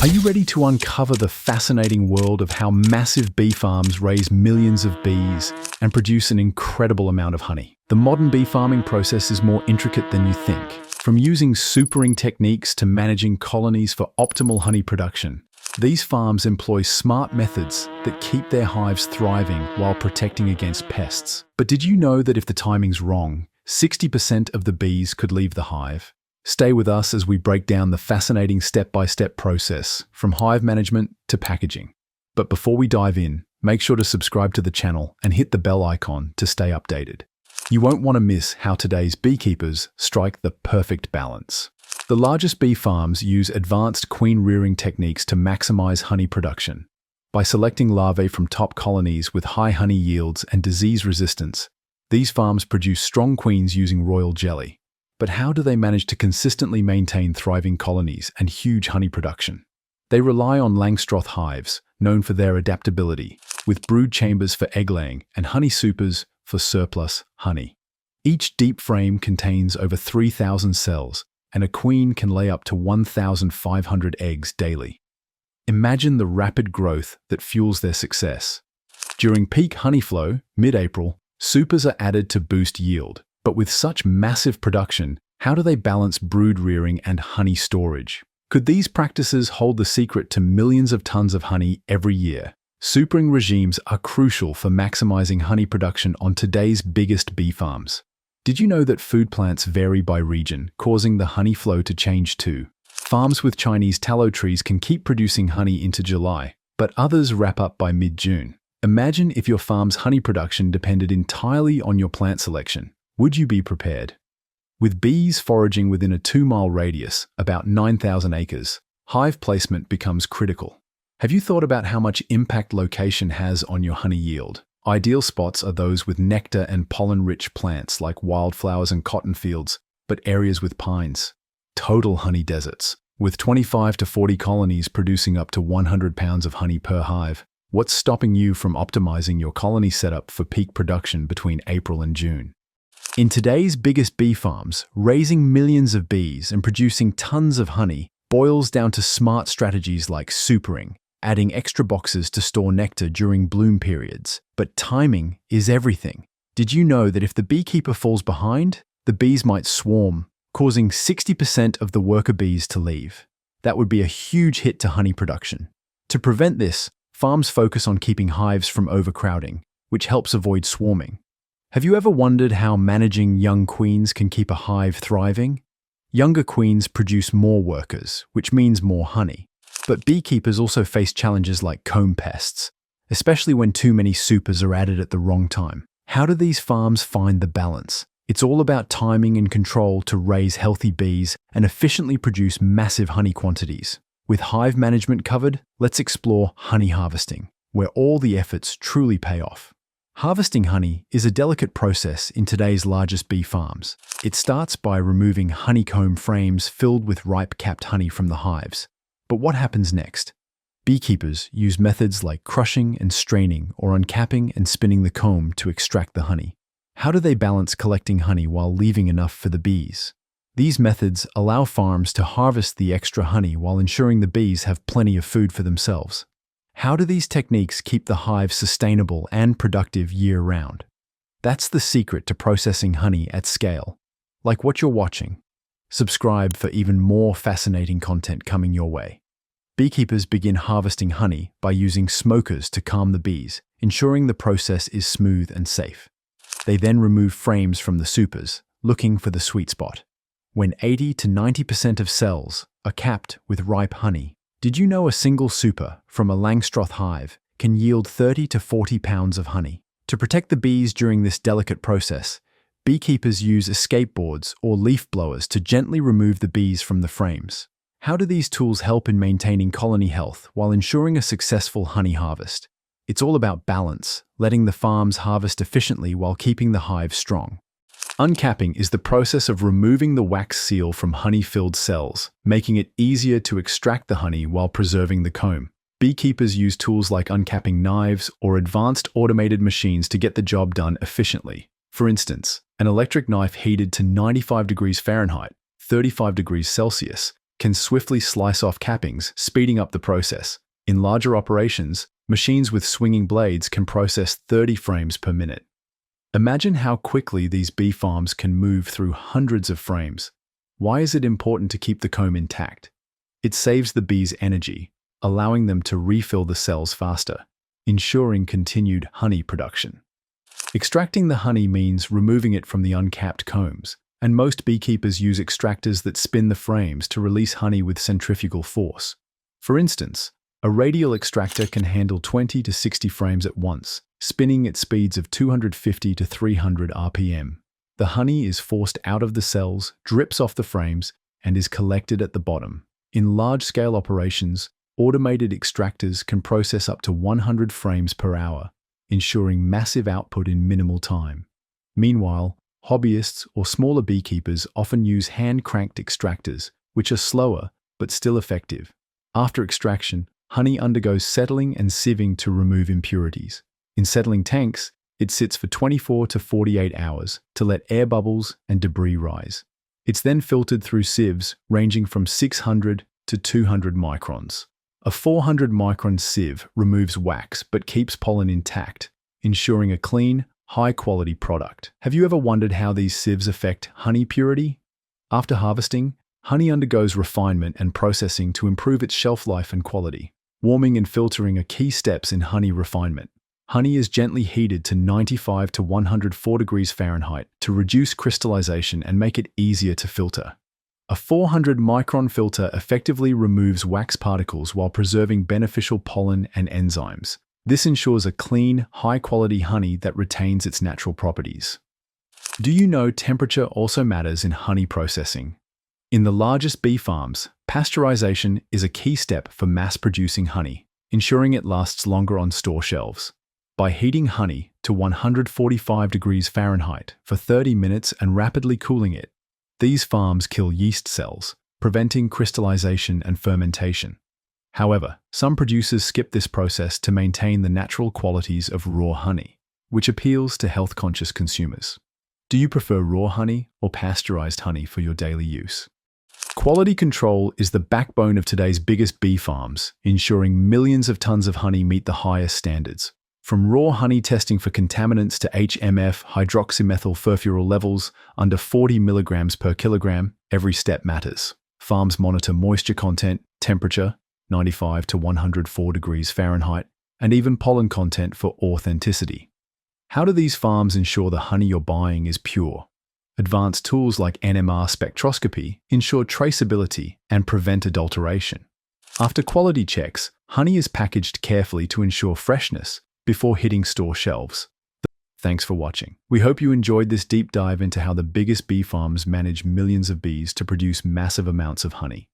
Are you ready to uncover the fascinating world of how massive bee farms raise millions of bees and produce an incredible amount of honey? The modern bee farming process is more intricate than you think. From using supering techniques to managing colonies for optimal honey production, these farms employ smart methods that keep their hives thriving while protecting against pests. But did you know that if the timing's wrong, 60% of the bees could leave the hive? Stay with us as we break down the fascinating step-by-step process from hive management to packaging. But before we dive in, make sure to subscribe to the channel and hit the bell icon to stay updated. You won't want to miss how today's beekeepers strike the perfect balance. The largest bee farms use advanced queen rearing techniques to maximize honey production. By selecting larvae from top colonies with high honey yields and disease resistance, these farms produce strong queens using royal jelly. But how do they manage to consistently maintain thriving colonies and huge honey production? They rely on Langstroth hives, known for their adaptability, with brood chambers for egg laying and honey supers for surplus honey. Each deep frame contains over 3,000 cells, and a queen can lay up to 1,500 eggs daily. Imagine the rapid growth that fuels their success. During peak honey flow, mid-April, supers are added to boost yield. But with such massive production, how do they balance brood rearing and honey storage? Could these practices hold the secret to millions of tons of honey every year? Supering regimes are crucial for maximizing honey production on today's biggest bee farms. Did you know that food plants vary by region, causing the honey flow to change too? Farms with Chinese tallow trees can keep producing honey into July, but others wrap up by mid-June. Imagine if your farm's honey production depended entirely on your plant selection. Would you be prepared? With bees foraging within a 2-mile radius, about 9,000 acres, hive placement becomes critical. Have you thought about how much impact location has on your honey yield? Ideal spots are those with nectar and pollen-rich plants like wildflowers and cotton fields, but areas with pines. Total honey deserts, with 25 to 40 colonies producing up to 100 pounds of honey per hive. What's stopping you from optimizing your colony setup for peak production between April and June? In today's biggest bee farms, raising millions of bees and producing tons of honey boils down to smart strategies like supering, adding extra boxes to store nectar during bloom periods. But timing is everything. Did you know that if the beekeeper falls behind, the bees might swarm, causing 60% of the worker bees to leave? That would be a huge hit to honey production. To prevent this, farms focus on keeping hives from overcrowding, which helps avoid swarming. Have you ever wondered how managing young queens can keep a hive thriving? Younger queens produce more workers, which means more honey. But beekeepers also face challenges like comb pests, especially when too many supers are added at the wrong time. How do these farms find the balance? It's all about timing and control to raise healthy bees and efficiently produce massive honey quantities. With hive management covered, let's explore honey harvesting, where all the efforts truly pay off. Harvesting honey is a delicate process in today's largest bee farms. It starts by removing honeycomb frames filled with ripe capped honey from the hives. But what happens next? Beekeepers use methods like crushing and straining or uncapping and spinning the comb to extract the honey. How do they balance collecting honey while leaving enough for the bees? These methods allow farms to harvest the extra honey while ensuring the bees have plenty of food for themselves. How do these techniques keep the hive sustainable and productive year-round? That's the secret to processing honey at scale, like what you're watching. Subscribe for even more fascinating content coming your way. Beekeepers begin harvesting honey by using smokers to calm the bees, ensuring the process is smooth and safe. They then remove frames from the supers, looking for the sweet spot. When 80 to 90% of cells are capped with ripe honey, did you know a single super from a Langstroth hive can yield 30 to 40 pounds of honey? To protect the bees during this delicate process, beekeepers use escape boards or leaf blowers to gently remove the bees from the frames. How do these tools help in maintaining colony health while ensuring a successful honey harvest? It's all about balance, letting the farms harvest efficiently while keeping the hive strong. Uncapping is the process of removing the wax seal from honey-filled cells, making it easier to extract the honey while preserving the comb. Beekeepers use tools like uncapping knives or advanced automated machines to get the job done efficiently. For instance, an electric knife heated to 95 degrees Fahrenheit, 35 degrees Celsius, can swiftly slice off cappings, speeding up the process. In larger operations, machines with swinging blades can process 30 frames per minute. Imagine how quickly these bee farms can move through hundreds of frames. Why is it important to keep the comb intact? It saves the bees energy, allowing them to refill the cells faster, ensuring continued honey production. Extracting the honey means removing it from the uncapped combs, and most beekeepers use extractors that spin the frames to release honey with centrifugal force. For instance, a radial extractor can handle 20 to 60 frames at once, spinning at speeds of 250 to 300 RPM. The honey is forced out of the cells, drips off the frames, and is collected at the bottom. In large-scale operations, automated extractors can process up to 100 frames per hour, ensuring massive output in minimal time. Meanwhile, hobbyists or smaller beekeepers often use hand-cranked extractors, which are slower but still effective. After extraction, honey undergoes settling and sieving to remove impurities. In settling tanks, it sits for 24 to 48 hours to let air bubbles and debris rise. It's then filtered through sieves ranging from 600 to 200 microns. A 400-micron sieve removes wax but keeps pollen intact, ensuring a clean, high-quality product. Have you ever wondered how these sieves affect honey purity? After harvesting, honey undergoes refinement and processing to improve its shelf life and quality. Warming and filtering are key steps in honey refinement. Honey is gently heated to 95 to 104 degrees Fahrenheit to reduce crystallization and make it easier to filter. A 400-micron filter effectively removes wax particles while preserving beneficial pollen and enzymes. This ensures a clean, high-quality honey that retains its natural properties. Do you know temperature also matters in honey processing? In the largest bee farms, pasteurization is a key step for mass-producing honey, ensuring it lasts longer on store shelves. By heating honey to 145 degrees Fahrenheit for 30 minutes and rapidly cooling it, these farms kill yeast cells, preventing crystallization and fermentation. However, some producers skip this process to maintain the natural qualities of raw honey, which appeals to health-conscious consumers. Do you prefer raw honey or pasteurized honey for your daily use? Quality control is the backbone of today's biggest bee farms, ensuring millions of tons of honey meet the highest standards. From raw honey testing for contaminants to HMF hydroxymethyl furfuryl levels under 40 milligrams per kilogram, every step matters. Farms monitor moisture content, temperature, 95 to 104 degrees Fahrenheit, and even pollen content for authenticity. How do these farms ensure the honey you're buying is pure? Advanced tools like NMR spectroscopy ensure traceability and prevent adulteration. After quality checks, honey is packaged carefully to ensure freshness before hitting store shelves. Thanks for watching. We hope you enjoyed this deep dive into how the biggest bee farms manage millions of bees to produce massive amounts of honey.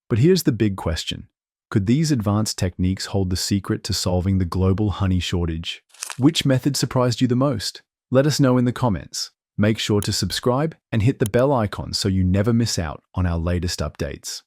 But here's the big question. Could these advanced techniques hold the secret to solving the global honey shortage? Which method surprised you the most? Let us know in the comments. Make sure to subscribe and hit the bell icon so you never miss out on our latest updates.